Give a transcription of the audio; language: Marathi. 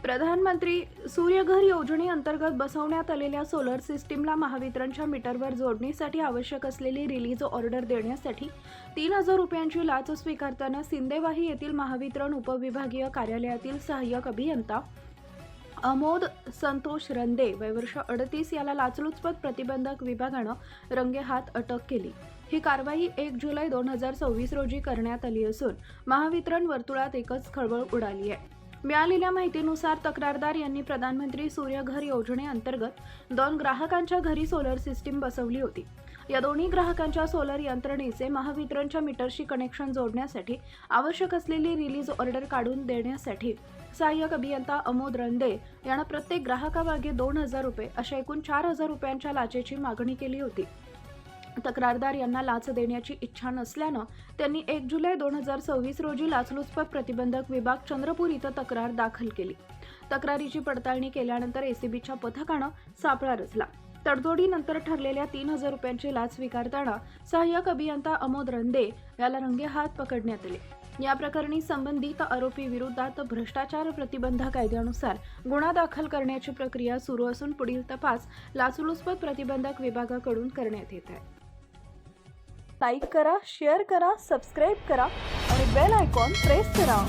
प्रधानमंत्री सूर्यघर योजनेअंतर्गत बसवण्यात आलेल्या सोलर सिस्टीमला महावितरणच्या मीटरवर जोडणीसाठी आवश्यक असलेली रिलीज ऑर्डर देण्यासाठी 3,000 रुपयांची लाच स्वीकारताना सिंदेवाही येथील महावितरण उपविभागीय कार्यालयातील सहाय्यक अभियंता अमोद संतोष रंदे वयवर्ष 38 याला लाचलुचपत प्रतिबंधक विभागानं रंगेहात अटक केली। ही कारवाई 1 जुलै 2024 रोजी करण्यात आली असून महावितरण वर्तुळात एकच खळबळ उडाली आहे। मिळालेल्या माहितीनुसार तक्रारदार यांनी प्रधानमंत्री सूर्यघर योजनेअंतर्गत 2 ग्राहकांच्या घरी सोलर सिस्टीम बसवली होती। या दोन्ही ग्राहकांच्या सोलर यंत्रणेचे महावितरणच्या मीटरशी कनेक्शन जोडण्यासाठी आवश्यक असलेली रिलीज ऑर्डर काढून देण्यासाठी सहाय्यक अभियंता अमोद रंदे यांना प्रत्येक ग्राहकामागे 2,000 रुपये अशा एकूण 4,000 रुपयांच्या लाचेची मागणी केली होती। तक्रारदार यांना लाच देण्याची इच्छा नसल्यानं त्यांनी 1 जुलै 2026 रोजी लाचलुचपत प्रतिबंधक विभाग चंद्रपूर इथं तक्रार दाखल केली। तक्रारीची पडताळणी केल्यानंतर एसीबीच्या पथकानं सापळा रचला। तडजोडीनंतर ठरलेल्या 3,000 रुपयांची लाच स्वीकारताना सहाय्यक अभियंता अमोद रंदे याला रंगेहात पकडण्यात आले। या प्रकरणी संबंधित आरोपी विरोधात भ्रष्टाचार प्रतिबंध कायद्यानुसार गुन्हा दाखल करण्याची प्रक्रिया सुरू असून पुढील तपास लाचलुचपत प्रतिबंधक विभागाकडून करण्यात येत आहे। लाईक करा, शेअर करा, सबस्क्राईब करा आणि बेल आयकॉन प्रेस करा।